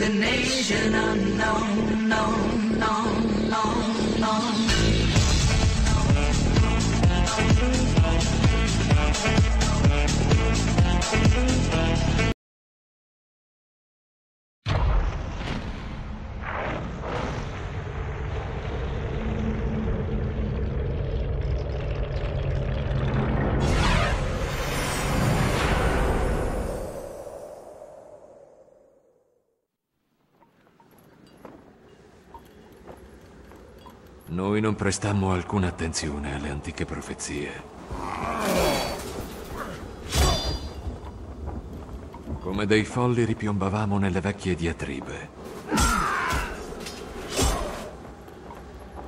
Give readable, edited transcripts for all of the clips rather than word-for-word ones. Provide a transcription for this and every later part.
destination unknown, known, known, known, known. Noi non prestammo alcuna attenzione alle antiche profezie. Come dei folli ripiombavamo nelle vecchie diatribe.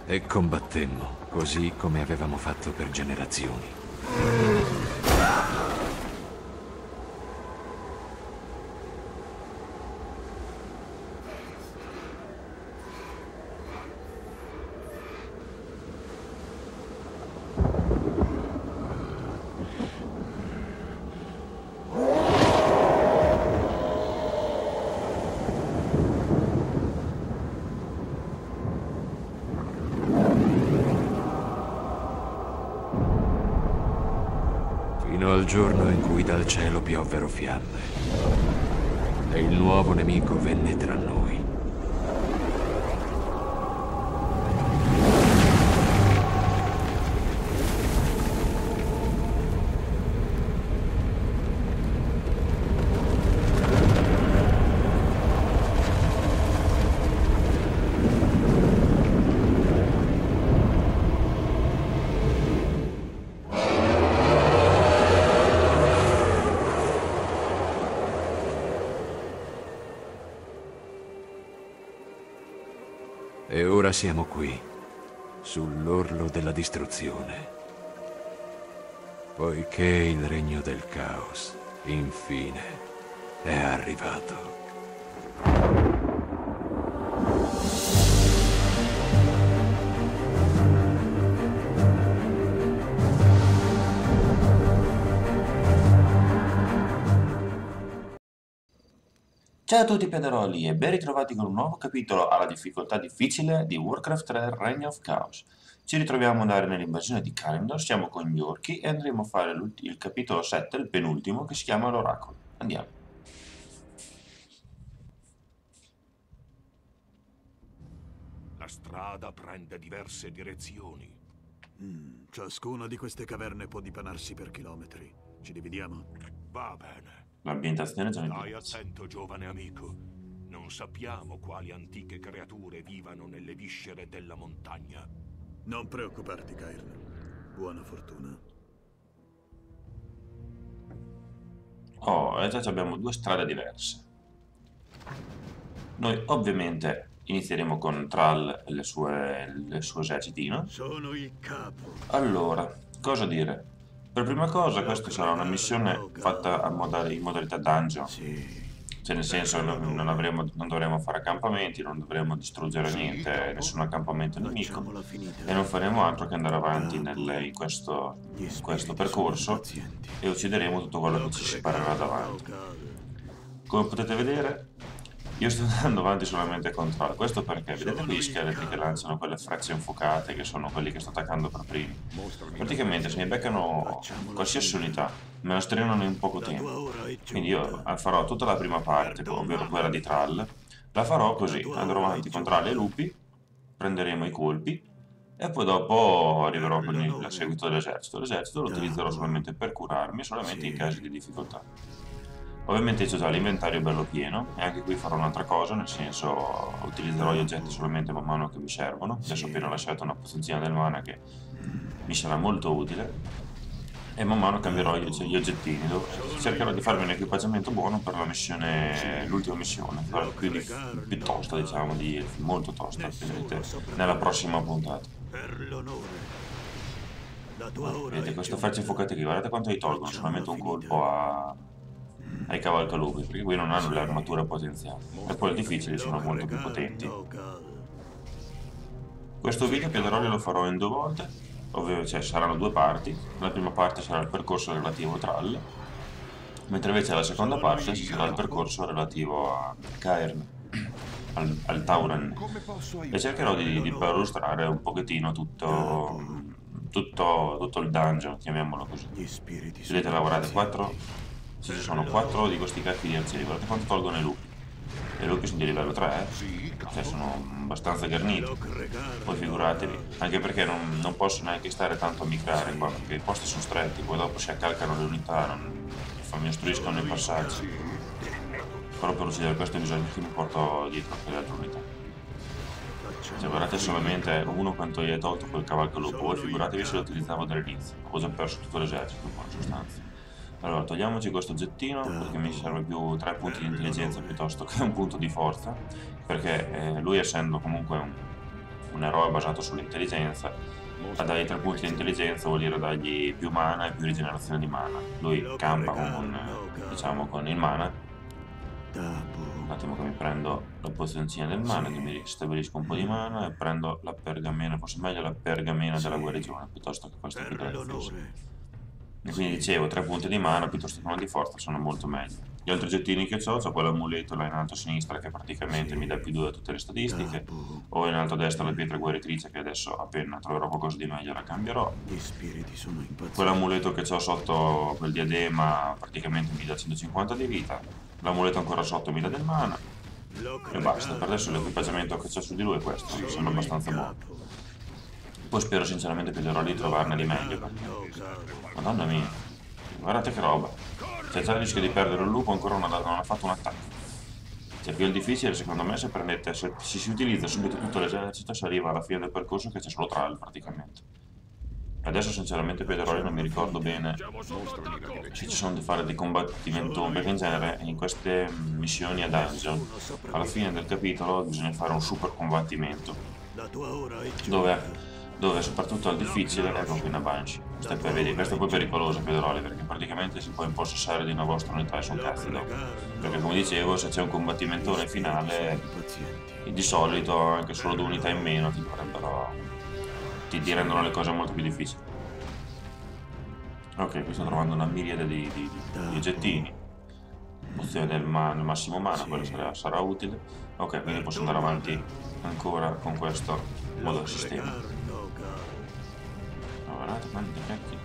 E combattemmo, così come avevamo fatto per generazioni. Fino al giorno in cui dal cielo piovvero fiamme e il nuovo nemico venne tra noi. E ora siamo qui, sull'orlo della distruzione, poiché il regno del caos, infine, è arrivato. Ciao a tutti piaderoli e ben ritrovati con un nuovo capitolo alla difficoltà difficile di Warcraft 3 Reign of Chaos. Ci ritroviamo ad andare nell'invasione di Kalimdor, siamo con gli orchi e andremo a fare il capitolo 7, il penultimo, che si chiama l'Oracolo. Andiamo. La strada prende diverse direzioni. Ciascuna di queste caverne può dipanarsi per chilometri. Ci dividiamo? Va bene. L'ambientazione è già Stai diversa. attento, giovane amico. Non sappiamo quali antiche creature vivano nelle viscere della montagna. Non preoccuparti, Cairn. Buona fortuna. Oh, e già abbiamo due strade diverse. Noi ovviamente inizieremo con Thrall e il suo esercitino. Sono il capo. Allora, cosa dire? Per prima cosa, questa sarà una missione fatta in modalità dungeon. Sì. Cioè, nel senso, non dovremo fare accampamenti, non dovremo distruggere niente, nessun accampamento nemico. Facciamola finita. E non faremo altro che andare avanti in questo percorso e uccideremo tutto quello che ci si parerà davanti. Come potete vedere, io sto andando avanti solamente con Thrall. Questo perché vedete quegli scheletri che lanciano quelle frecce infuocate, che sono quelli che sto attaccando per primi. Praticamente se mi beccano qualsiasi unità, me la strenano in poco tempo. Quindi io farò tutta la prima parte, ovvero quella di Thrall, la farò così, andrò avanti con Thrall e lupi, prenderemo i colpi e poi dopo arriverò con il seguito dell'esercito. L'esercito lo utilizzerò solamente per curarmi, solamente in casi di difficoltà. Ovviamente c'ho già l'inventario bello pieno e anche qui farò un'altra cosa, nel senso utilizzerò gli oggetti solamente man mano che mi servono. Adesso ho appena lasciato una pozione del mana che mi sarà molto utile e man mano cambierò gli oggettini. Cercherò di farmi un equipaggiamento buono per la missione, l'ultima missione, più tosta, diciamo, molto tosta, vedrete nella prossima puntata. Per l'onore. La tua ora Vedete è queste giunta. frecce infuocate qui, guardate quanto gli tolgono, solamente un colpo ai cavalcalupi, perché qui non hanno le armature potenziate e poi le difficili sono molto più potenti. Questo video Piaderoli lo farò in due volte, ovvero saranno due parti. La prima parte sarà il percorso relativo a Thrall, mentre invece la seconda parte sarà il percorso relativo a Cairn. al Tauren, e cercherò di perlustrare un pochettino tutto il dungeon, chiamiamolo così. Gli spiriti Vedete, lavorate 4, se ci sono 4 di questi cacchi di arcieri, guardate quanto tolgono i lupi. E i lupi sono di livello 3, cioè sono abbastanza garniti. Poi figuratevi, anche perché non posso neanche stare tanto a micrare qua, perché i posti sono stretti, poi dopo si accalcano le unità, mi ostruiscono i passaggi. Però per uccidere questo bisogna che mi porto dietro per le altre unità. Cioè, guardate solamente uno quanto gli è tolto quel cavalco lupo, voi figuratevi se lo utilizzavo dall'inizio, ho già perso tutto l'esercito in sostanza. Allora, togliamoci questo oggettino perché mi serve più 3 punti di intelligenza piuttosto che un punto di forza, perché lui, essendo comunque un eroe basato sull'intelligenza, a dargli 3 punti di intelligenza vuol dire dargli più mana e più rigenerazione di mana. Lui campa con il mana. Un attimo che mi prendo la pozioncina del mana, che mi ristabilisco un po' di mana, e prendo la pergamena, forse meglio la pergamena della guarigione piuttosto che questo qui prezioso. E quindi dicevo, 3 punti di mana piuttosto che 1 di forza sono molto meglio. Gli altri oggettini che ho quell'amuleto là in alto a sinistra che praticamente mi dà più 2 a tutte le statistiche, o in alto a destra la pietra guaritrice che adesso appena troverò qualcosa di meglio la cambierò. Quell'amuleto che ho sotto quel diadema praticamente mi dà 150 di vita, l'amuleto ancora sotto mi dà del mana e basta. Per adesso l'equipaggiamento che ho su di lui è questo, sono abbastanza buono. Poi spero sinceramente che vedrò di trovarne di meglio, perché madonna mia, guardate che roba. C'è già il rischio di perdere un lupo, ancora non ha fatto un attacco. Cioè, più il difficile secondo me se si utilizza subito tutto l'esercito, si arriva alla fine del percorso che c'è solo Thrall praticamente. Adesso sinceramente Pedroli non mi ricordo bene se ci sono da fare dei combattimenti, perché in genere in queste missioni a dungeon alla fine del capitolo bisogna fare un super combattimento dove soprattutto al difficile, ecco qui una Banshee. Questo è poi pericoloso Pedroli, perché praticamente si può impossessare di una vostra unità e sono cazzi dopo. Perché come dicevo, se c'è un combattimentone finale, di solito anche solo 2 unità in meno ti rendono le cose molto più difficili. Ok, qui sto trovando una miriade di oggettini. Pozione del massimo mana, quello sarà utile. Ok, quindi posso andare avanti ancora con questo modo sistema. Guardate quanti cacchi,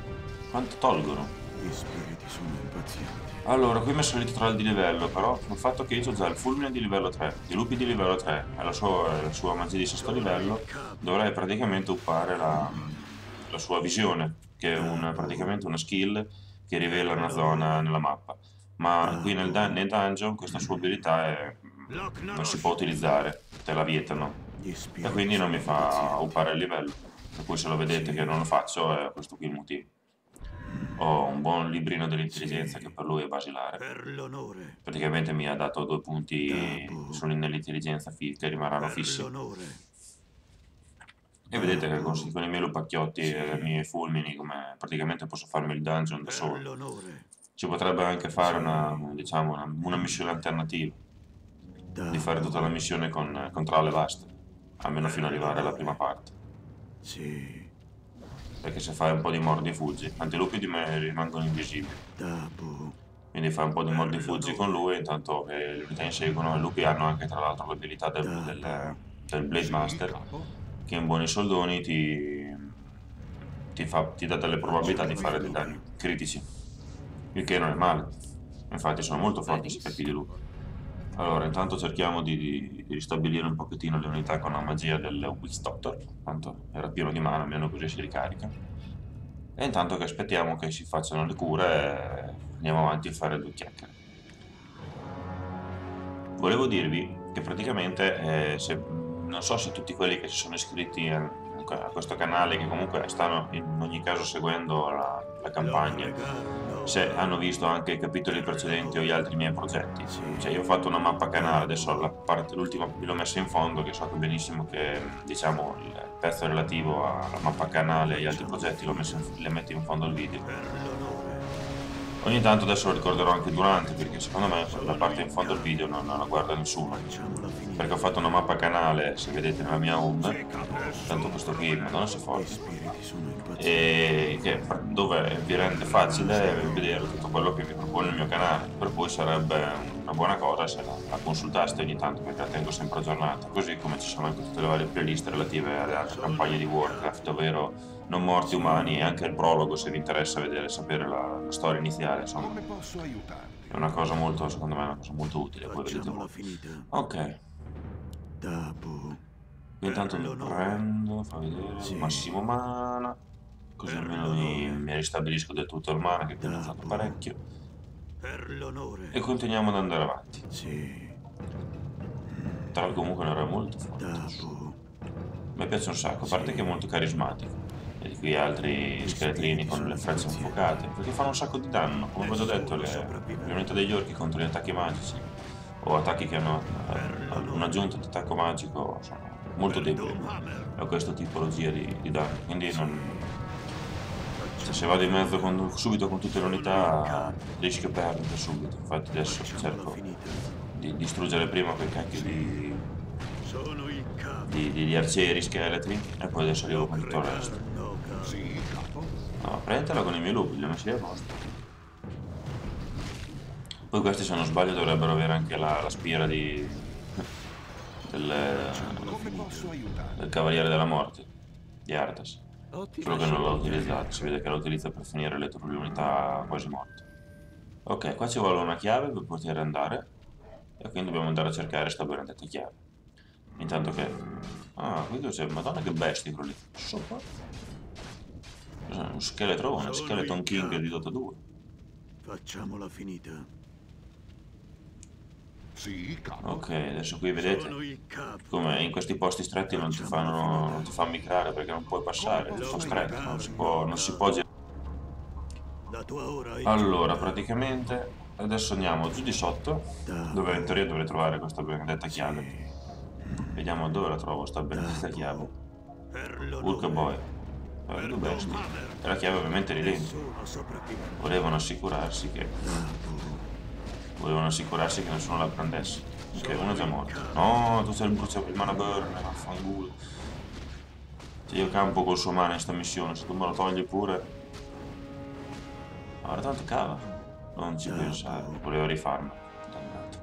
quanto tolgono. Gli spiriti sono impazienti. Allora, qui mi è salito Thrall di livello, però il fatto che io ho già il fulmine di livello 3, i lupi di livello 3 e la sua magia di sesto livello, dovrei praticamente uppare la sua visione, che è praticamente una skill che rivela una zona nella mappa. Ma qui nei dungeon questa sua abilità non si può utilizzare, te la vietano, e quindi non mi fa uppare il livello. Per cui se lo vedete che non lo faccio è questo qui il motivo. Ho un buon librino dell'intelligenza che per lui è basilare. Praticamente mi ha dato 2 punti nell'intelligenza che rimarranno fissi. E vedete che con i miei lupacchiotti e i miei fulmini come praticamente posso farmi il dungeon da solo. Ci potrebbe anche fare una missione alternativa, di fare tutta la missione con tralle vaste, almeno fino ad arrivare alla prima parte. Sì. Perché se fai un po' di mordi e fuggi, tanti lupi di me rimangono invisibili. Quindi fai un po' di mordi e fuggi con lui, intanto che le unità inseguono. I lupi hanno anche tra l'altro l'abilità del Blade Master, che in buoni soldoni ti dà delle probabilità di fare dei danni critici, il che non è male. Infatti sono molto forti questi cacchi di lupo. Allora, intanto cerchiamo di ristabilire un pochettino le unità con la magia del Witch Doctor, tanto era pieno di mana, almeno così si ricarica. E intanto che aspettiamo che si facciano le cure, andiamo avanti a fare 2 chiacchiere. Volevo dirvi che praticamente, non so se tutti quelli che si sono iscritti a questo canale, che comunque stanno in ogni caso seguendo la campagna, se hanno visto anche i capitoli precedenti o gli altri miei progetti. Cioè, io ho fatto una mappa canale, adesso l'ultima l'ho messa in fondo, che so benissimo che diciamo il pezzo relativo alla mappa canale e agli altri progetti le metto in fondo al video. Ogni tanto adesso lo ricorderò anche durante, perché secondo me la parte in fondo al video non la guarda nessuno, perché ho fatto una mappa canale, se vedete nella mia home, tanto questo qui, madonna se forte, e dove vi rende facile vedere tutto quello che vi propone il mio canale, per cui sarebbe una buona cosa se la consultaste ogni tanto, perché la tengo sempre aggiornata, così come ci sono anche tutte le varie playlist relative alle altre campagne di Warcraft, ovvero Non morti umani, e anche il prologo se vi interessa sapere la storia iniziale, insomma. Come posso aiutarti? È una cosa molto, secondo me, è una cosa molto utile, poi vedete Facciamola voi. finita. Ok, Tapu. intanto mi prendo, fa vedere, Sì. massimo mana, così almeno mi ristabilisco del tutto il mana, che quindi ho usato parecchio, Per l'onore. e continuiamo ad andare avanti. Sì. Tra l'altro comunque non era molto forte. Tapu. Mi piace un sacco, a parte che è molto carismatico. Vedi qui altri scheletrini con le frecce infuocate, perché fanno un sacco di danno. Come vi ho già detto, le unità degli orchi contro gli attacchi magici, o attacchi che hanno un'aggiunta di attacco magico, sono molto deboli a questa tipologia di danno. Quindi se vado in mezzo subito con tutte le unità, rischio perdere subito. Infatti adesso cerco di distruggere prima quei cacchi Sono il capo. di arcieri, scheletri, e poi adesso arrivo con tutto il resto. Sì, capo. No, prendetela con i miei lupi, li ho messi a posto. Poi questi, se non sbaglio, dovrebbero avere anche la spira del Come posso aiutarti? Cavaliere della Morte, di Arthas. Ottimo. Solo che non l'ho utilizzato, si vede che lo utilizza per finire le unità quasi morte. Ok, qua ci vuole una chiave per poter andare, e quindi dobbiamo andare a cercare sta benedetta chiave. Intanto che... Ah, qui c'è... Madonna che bestia quello lì. Sopra. Cos'è? Un scheletrone, Skeleton King di Dota 2. Facciamola finita. Sì, capo. Ok, adesso qui vedete Sono il capo. come in questi posti stretti non ti fanno migrare, perché non puoi passare, sono stretti, non si può girare. La tua ora è Allora, praticamente adesso andiamo giù di sotto, giunta. dove in teoria dovrei trovare questa benedetta chiave. Vediamo dove la trovo sta benedetta chiave. Per Urca boy. Due bestie. E la chiave ovviamente è lì dentro. Nessuno sopravviverà. Volevano assicurarsi che nessuno la prendesse. Ok, uno è già morto. No, tu sei il mana burn, vaffanculo. Cioè, io campo col suo mana in sta missione, se tu me lo togli pure. Ora tanto cava. Non ci pensare, volevo rifarmi. Dannato.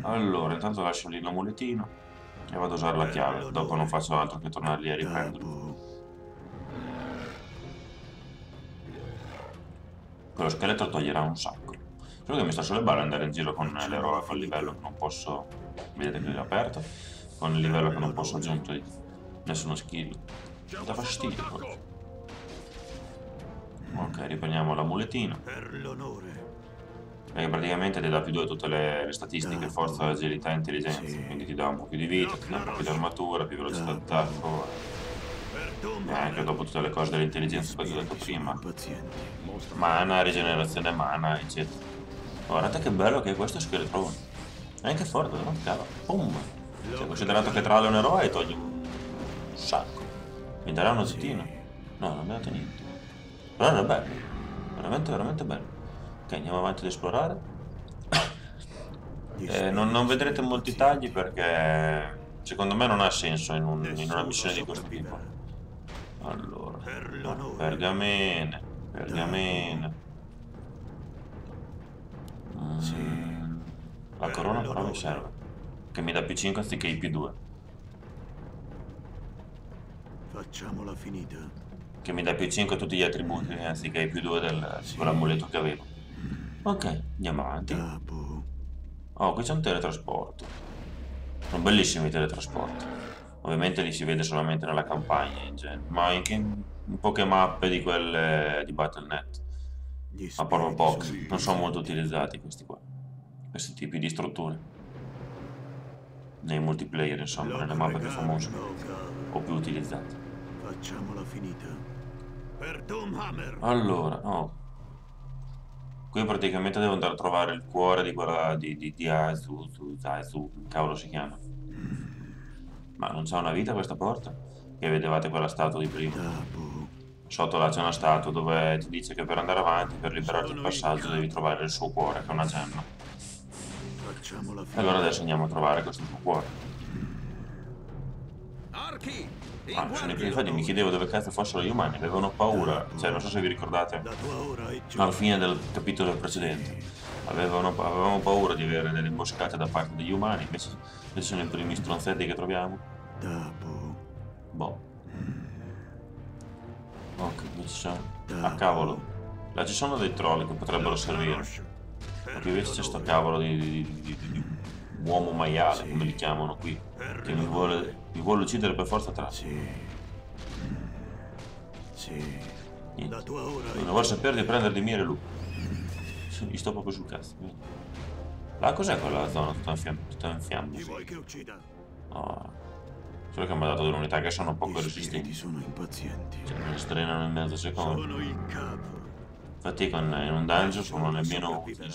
Allora, intanto lascio lì l'amuletino e vado a usare la chiave. Dopo non faccio altro che tornare lì a riprenderlo. Quello scheletro toglierà un sacco. Solo che mi sta sulle balle andare in giro con l'eroe con il livello che non posso. Vedete che l'ho aperto. Con il livello che non posso aggiungere nessuno skill. Mi dà fastidio proprio. Ok, riprendiamo l'amuletino. Per l'onore. Perché praticamente ti dà più 2 tutte le statistiche, forza, agilità e intelligenza. Quindi ti dà un po' più di vita, ti dà un po' più di armatura, più velocità d'attacco. E anche dopo tutte le cose dell'intelligenza che ti ho detto prima. Pazienti. Mana, rigenerazione mana, eccetera. Guardate che bello che è questo scheletrone. È anche forte, no? Cava. Pum! Cioè, considerato che tra un eroe togli un sacco. Mi darà un oggettino? No, non mi ha dato niente. Però era bello. Veramente, veramente bello. Ok, andiamo avanti ad esplorare. Non vedrete molti tagli perché secondo me non ha senso in una missione di questo tipo. Allora, pergamene. La corona però mi serve, che mi dà più 5 anziché i più 2. Facciamola finita. Che mi dà più 5 a tutti gli attributi anziché i più 2 dell'amuleto che avevo. Ok, andiamo avanti. Tapu. Oh, qui c'è un teletrasporto. Sono bellissimi i teletrasporti. Ovviamente li si vede solamente nella campagna in genere, ma anche in poche mappe di quelle di Battle.net. Ma proprio poche, non sono molto utilizzati questi qua. Questi tipi di strutture. Nei multiplayer, insomma, nelle mappe più famose o più utilizzate. Facciamola finita. Per Doomhammer. Allora, no. Qui praticamente devo andare a trovare il cuore di quella di Azu, cavolo si chiama. Ma non c'ha una vita questa porta? Che vedevate quella statua di prima. Tapu. Sotto là c'è una statua dove ti dice che per andare avanti, per liberarti il passaggio, devi trovare il suo cuore, che è una gemma. Facciamola E finita. allora adesso andiamo a trovare questo suo cuore. Infatti mi chiedevo dove cazzo fossero gli umani, avevano paura. Cioè, non so se vi ricordate, La tua ora è giunta. alla fine del capitolo precedente, Avevamo paura di avere delle imboscate da parte degli umani, invece sono i primi stronzetti che troviamo. Boh. Ok, qui ci sono. Ah, cavolo. Là ci sono dei troll che potrebbero servire. Ma qui invece c'è sto cavolo di uomo maiale, come li chiamano qui, che mi vuole uccidere per forza tra. Niente. Non vuole sapere di prendere di mira lui. Gli sto proprio sul cazzo. Là cos'è quella zona tutta in fiamme? Chi vuoi che uccida? No. Solo che mi ha dato delle unità che sono poco resistenti. Sono impazienti. Cioè, mi strenano in mezzo secondo. Sono il capo. Infatti in un dungeon sono nemmeno utili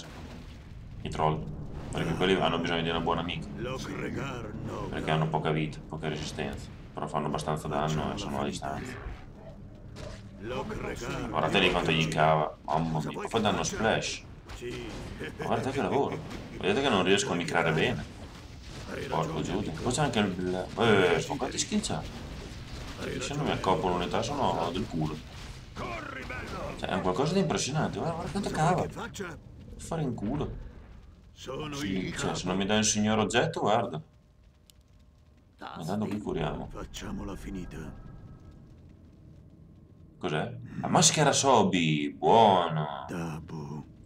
i troll. Perché quelli hanno bisogno di una buona amica. Perché hanno poca vita, poca resistenza. Però fanno abbastanza danno e sono a distanza. Guardate lì quanto gli cava. Mamma mia, poi danno splash. Ma guardate che lavoro. Vedete che non riesco a micrare bene. Porco Giuda. Poi c'è anche il... sono quanti skill c'ha? Se non mi accoppo l'unità sono del culo. Cioè, è un qualcosa di impressionante. Guarda quanto cava. Per fare in culo. Sì, cioè, se non mi dai un signor oggetto, guarda. Ma tanto qui curiamo. Facciamola finita. Cos'è? La maschera Sobi, buono.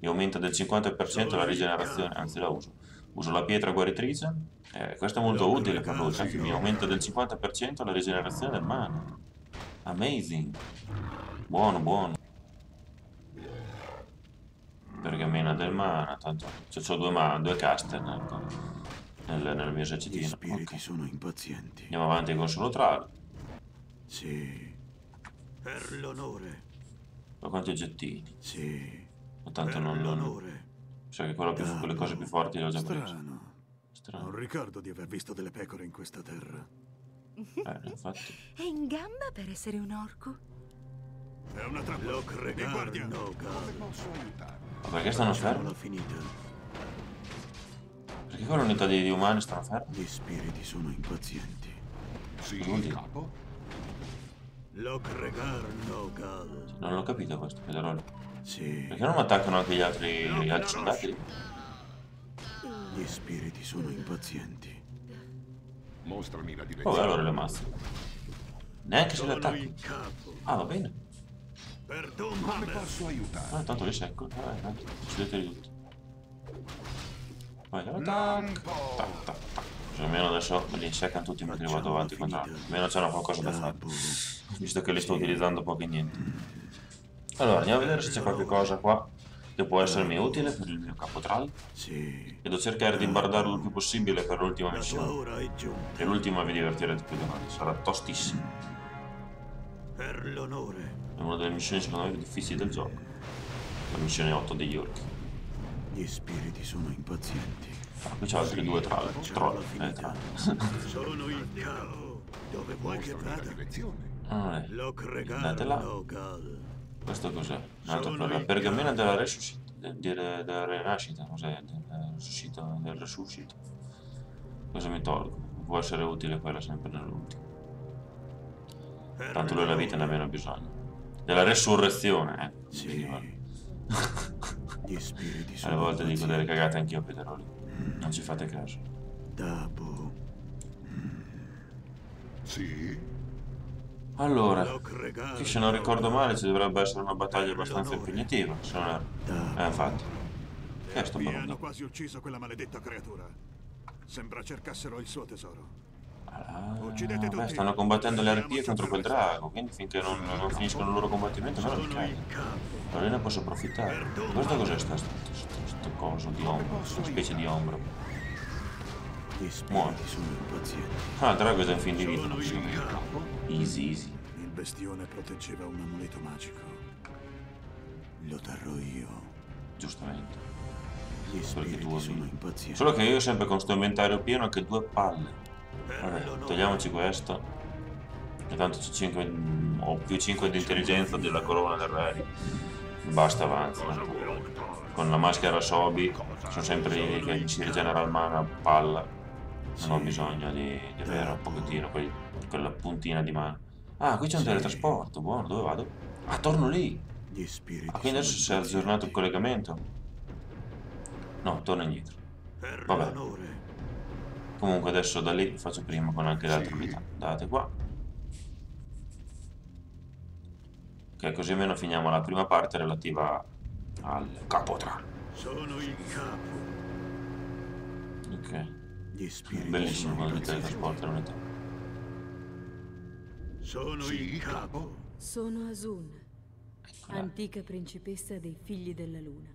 Mi aumenta del 50% la rigenerazione, anzi la uso. Uso la pietra guaritrice, questo è molto utile per lui, infatti mi aumenta del 50% la rigenerazione del mana. Amazing. Buono, buono. Pergamena del mana, tanto c'ho due caster nel mio esercitino. Gli spiriti sono impazienti. Andiamo avanti con solo trall. Sì. Per l'onore. Ma quanti oggettini? Sì. Ma tanto non... Cioè che quelle cose più forti le ho già prese. Strano. Non ricordo di aver visto delle pecore in questa terra. Infatti. È in gamba per essere un orco? È una trappola. Mi guardia. Ma perché stanno fermi? Perché con l'unità di umani stanno fermi? Gli spiriti sono impazienti. Sì, capo. Non l'ho capito questo, Pedrolo. Sì. Perché non attaccano anche gli altri soldati? Gli spiriti sono impazienti. Mostrami la Oh, direzione. allora le mazze. Neanche se le attacchi. Ah, va bene. Come posso aiutare? Tanto li secco. Uccideteli tutti. Vai, attack. Tac, tac, tac. Cioè, almeno adesso me li seccano tutti mentre vado avanti contro altri. Almeno c'hanno qualcosa da fare. Visto che li sto utilizzando poco e niente. Allora, andiamo a vedere se c'è qualche cosa qua che può essermi utile per il mio capotrall. Sì. E devo cercare di imbardarlo il più possibile per l'ultima missione. E l'ultima vi divertirete più di noi. Sarà tostissimo. Per l'onore. È una delle missioni secondo me più difficili del gioco. La missione 8 degli orchi. Gli spiriti sono impazienti. Qui c'è altri due troll. Sono il capo. Dove vuoi che vada? Andate là. Questo cos'è? Un altro per la pergamena della della rinascita. Cos'è? Del resuscito. Cosa mi tolgo? Può essere utile quella sempre nell'ultimo. Tanto lui la vita ne ha meno bisogno. Della resurrezione, Sì. Gli spiriti sono alle volte dico delle cagate anch'io, Peteroli. Non ci fate caso. Sì. Allora, qui se non ricordo male ci dovrebbe essere una battaglia abbastanza impegnativa, se non erro. Infatti. Che è sto hanno bambino? quasi ucciso quella maledetta creatura. Sembra cercassero il suo tesoro. Uccidete tutti. Stanno combattendo le arpie contro quel drago, quindi finché non finiscono il loro combattimento non mi cade. Allora io ne posso approfittare. Questo cos'è sto coso di ombra, questa specie di ombra? Muore. Ah, il drago è già in fin di vita, non si easy, easy. Il bestione proteggeva un amuleto magico. Lo terrò io. Giustamente. Gli spiriti sono impazienti. Solo che io sempre con sto inventario pieno che 2 palle. Vabbè, togliamoci questo. E tanto c'è 5 o più 5 di intelligenza della corona del re. Basta, avanza. Con la maschera Sobi sono sempre lì che si rigenera il mana palla. Non ho bisogno di avere un pochettino quella puntina di mana. Ah, qui c'è un teletrasporto, buono, dove vado? Ah, torno lì! Ah, quindi adesso si è aggiornato il collegamento. No, torno indietro. Per Vabbè. l'onore. Comunque adesso da lì faccio prima con anche le altre unità. Andate qua. Ok, così almeno finiamo la prima parte relativa al Capotra. Sono il capo. Ok. Gli spiriti Bellissimo sono quando ti i teletrasporta l'unità. Sono il capo. Sono Asun, Eccola. antica principessa dei figli della luna.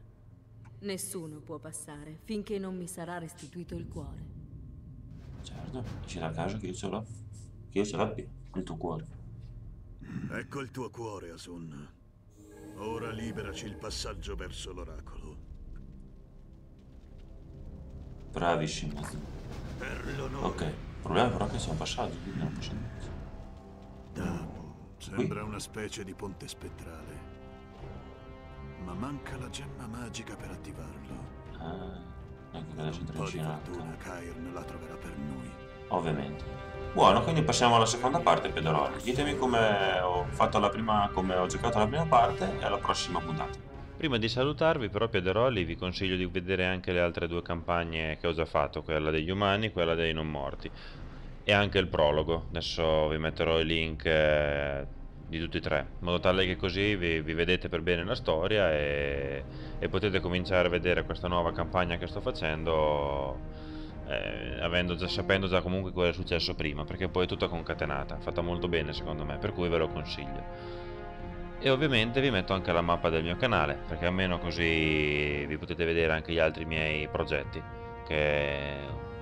Nessuno può passare finché non mi sarà restituito il cuore. Certo, dici da caso che io ce l'ho. Che io ce l'abbia, il tuo cuore. Ecco il tuo cuore, Asun. Ora liberaci il passaggio verso l'oracolo. Bravissimo. Per l'onore. Ok, il problema però è che siamo passati, quindi non possiamo. Damo. Sembra una specie di ponte spettrale. Ma manca la gemma magica per attivarlo. Ah, ecco che Con adesso un entra po' di vicino. fortuna, Cairn la troverà per noi. Ovviamente. Buono, quindi passiamo alla seconda parte, Pedoroli. Ditemi come ho fatto la prima, come ho giocato la prima parte e alla prossima puntata. Prima di salutarvi però Piederoli vi consiglio di vedere anche le altre due campagne che ho già fatto, quella degli umani e quella dei non morti, e anche il prologo. Adesso vi metterò i link di tutti e tre, in modo tale che così vi vedete per bene la storia e potete cominciare a vedere questa nuova campagna che sto facendo, sapendo già comunque cosa è successo prima, perché poi è tutta concatenata, fatta molto bene secondo me, per cui ve lo consiglio. E ovviamente vi metto anche la mappa del mio canale, perché almeno così vi potete vedere anche gli altri miei progetti, che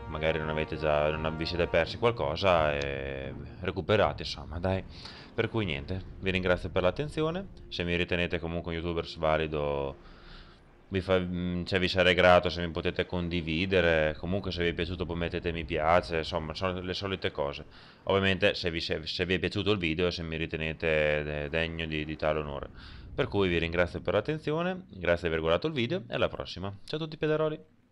magari non vi siete persi qualcosa e recuperate, insomma, dai. Per cui niente, vi ringrazio per l'attenzione, se mi ritenete comunque un youtuber valido vi sarei grato se mi potete condividere, comunque se vi è piaciuto poi mettete mi piace, insomma sono le solite cose. Ovviamente se vi è piaciuto il video, se mi ritenete degno di tale onore. Per cui vi ringrazio per l'attenzione, grazie di aver guardato il video e alla prossima. Ciao a tutti Piederoli!